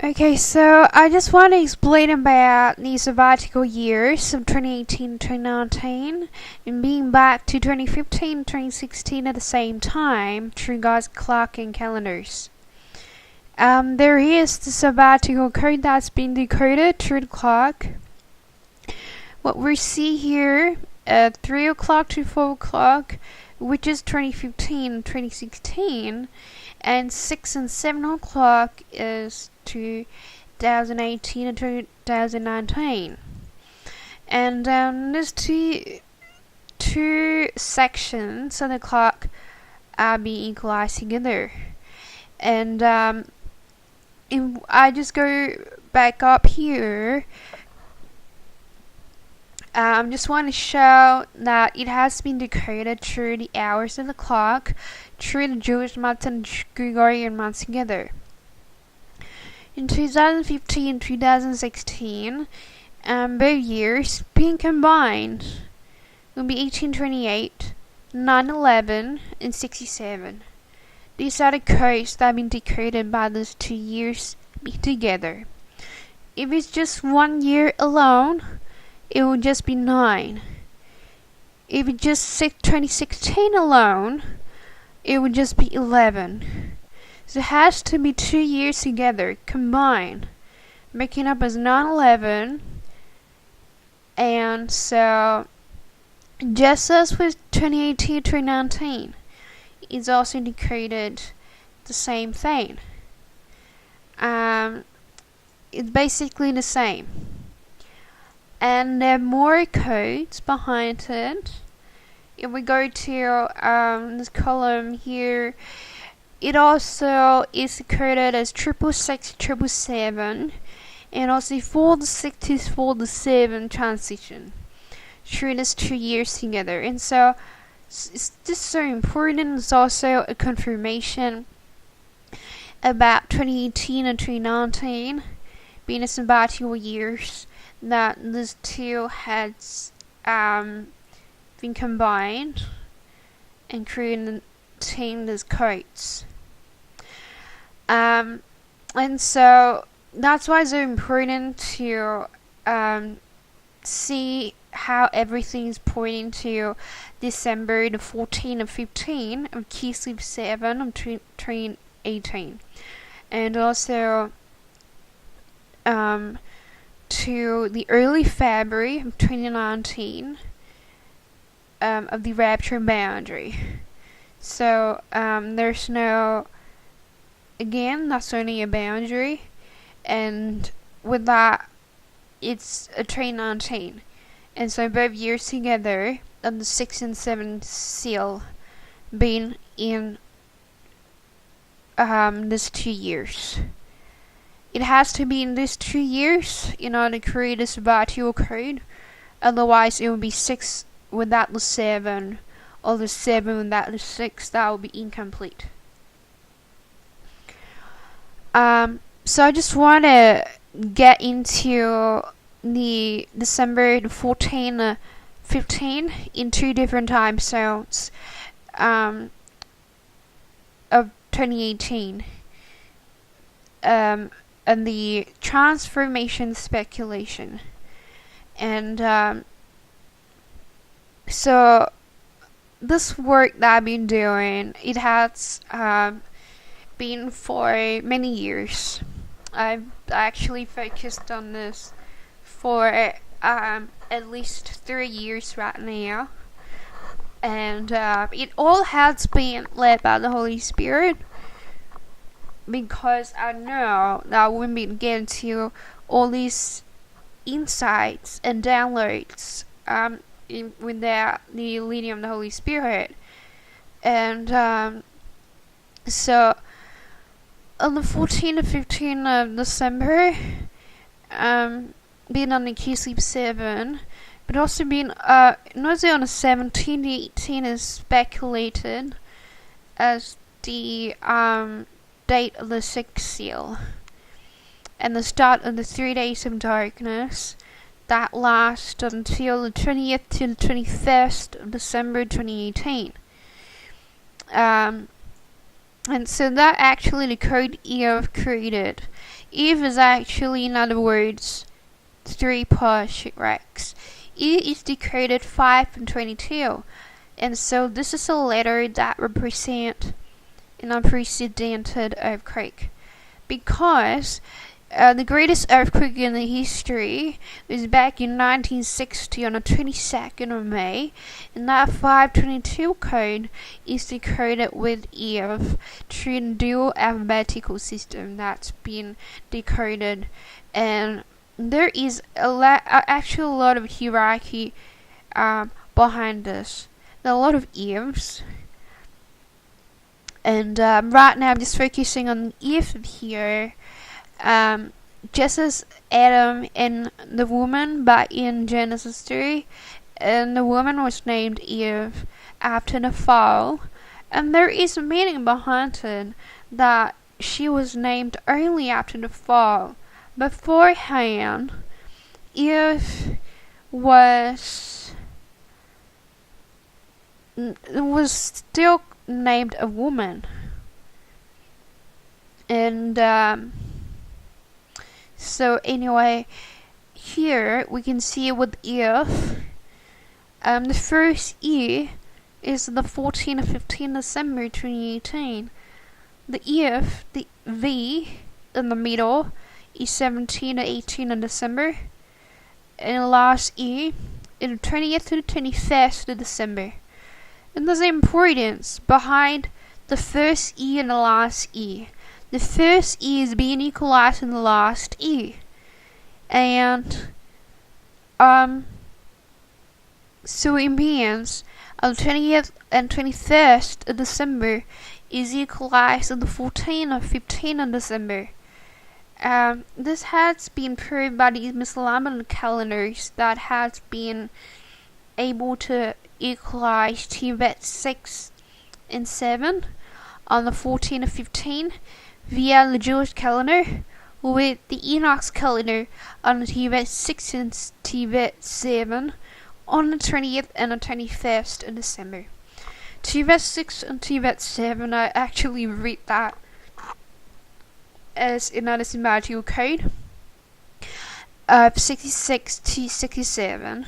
Okay, so I just want to explain about the sabbatical years of 2018 and 2019 and being back to 2015 and 2016 at the same time through God's clock and calendars. There is the sabbatical code that's been decoded through the clock. What we see here at 3 o'clock to 4 o'clock, which is 2015 and 2016, and 6 and 7 o'clock is 2018 and 2019. And there's two sections of the clock are being equalized together. And if I just go back up here, just want to show that it has been decoded through the hours of the clock, through the Jewish months and Gregorian months together. In 2015 and 2016, both years being combined will be 1828, 9/11, and 67. These are the codes that have been decoded by those 2 years together. If it's just 1 year alone, it will just be 9. If it's just 2016 alone, it would just be 11. So it has to be 2 years together, combined, making up as 9/11. And so, just as with 2018, 2019, it's also decoded the same thing. It's basically the same. And there are more codes behind it. If we go to this column here, it also is coded as 666, 777, and also 4-6 to 4-7 transition through these 2 years together. And so it's just so important. It's also a confirmation about 2018 and 2019 being a sabbatical years, that these two has been combined and creating these codes. And so that's why it's so important to see how everything is pointing to December the 14th and 15th of Kislev 7 of 2018. And also to the early February of 2019 of the rapture boundary. So there's no, again, that's only a boundary, and with that it's a 2019. And so both years together of the 6 and 7 seal being in these 2 years. It has to be in these 2 years in order to create a sabbatical code. Otherwise, it would be 6 without the 7, or the 7 without the 6. That would be incomplete. So I just want to get into the December the 14th, 15 in 2 different time zones of 2018. And the transformation speculation. And so this work that I've been doing, it has been for many years. I've actually focused on this for at least 3 years right now. And it all has been led by the Holy Spirit, because I know that when we get to all these insights and downloads without the leading of the Holy Spirit. And so on the 14th and 15th of December, being on the Kislev 7, but also being not only on the 17th, the 18th is speculated as the date of the 6th seal, and the start of the 3 days of darkness that last until the 20th to the 21st of December 2018. And so that actually the code Eve created. Eve is actually, in other words, 3 plus Rex. E is decoded 5 and 22. And so this is a letter that represents an unprecedented earthquake. Because the greatest earthquake in the history was back in 1960 on the 22nd of May, and that 522 code is decoded with Eve through the dual alphabetical system that's been decoded, and there is actually a lot of hierarchy behind this. There are a lot of Eves, and right now I'm just focusing on Eve here. Just as Adam and the woman back in Genesis 3, and the woman was named Eve after the fall, and there is a meaning behind it that she was named only after the fall. Beforehand, Eve was still named a woman, and so anyway, here we can see with Eve, the first E is the 14 and 15 December 2018. The Eve, the V in the middle, is 17 and 18 in December. And the last E is the 20th to the 21st of December. And there's importance behind the first E and the last E. The first E is being equalized in the last E. And so it means the 20th and 21st of December is equalized in the 14th and 15th of December. This has been proved by the Islamic calendars that has been able to equalize Tibet 6 and 7 on the 14th and 15th via the Jewish calendar, with the Enoch's calendar on the Tibet 6 and Tibet 7 on the 20th and the 21st of December. Tibet 6 and Tibet 7, I actually read that as another Sabbatical code of 66 to 67.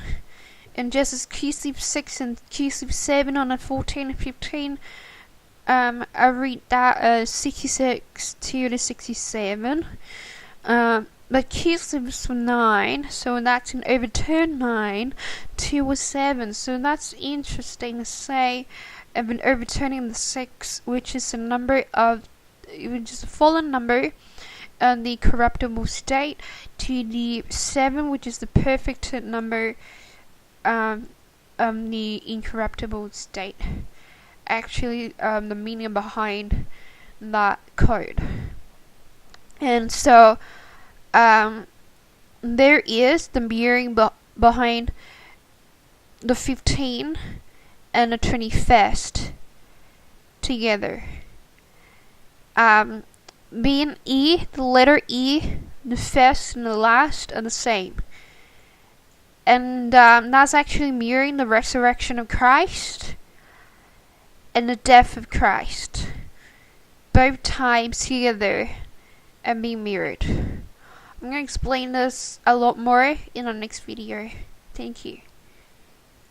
And just as Kislev 6 and Kislev 7 on the 14 and 15, I read that as 66 to the 67. But Kislev was 9, so that's an overturned 9 to a 7. So that's interesting to say. I've been overturning the 6, which is a fallen number, and the corruptible state, to the 7, which is the perfect number, the incorruptible state. Actually, the meaning behind that code. And so, there is the meaning behind the 15 and the 21st together. Being E, the letter E, the first and the last are the same. And that's actually mirroring the resurrection of Christ and the death of Christ. Both times together and being mirrored. I'm going to explain this a lot more in our next video. Thank you.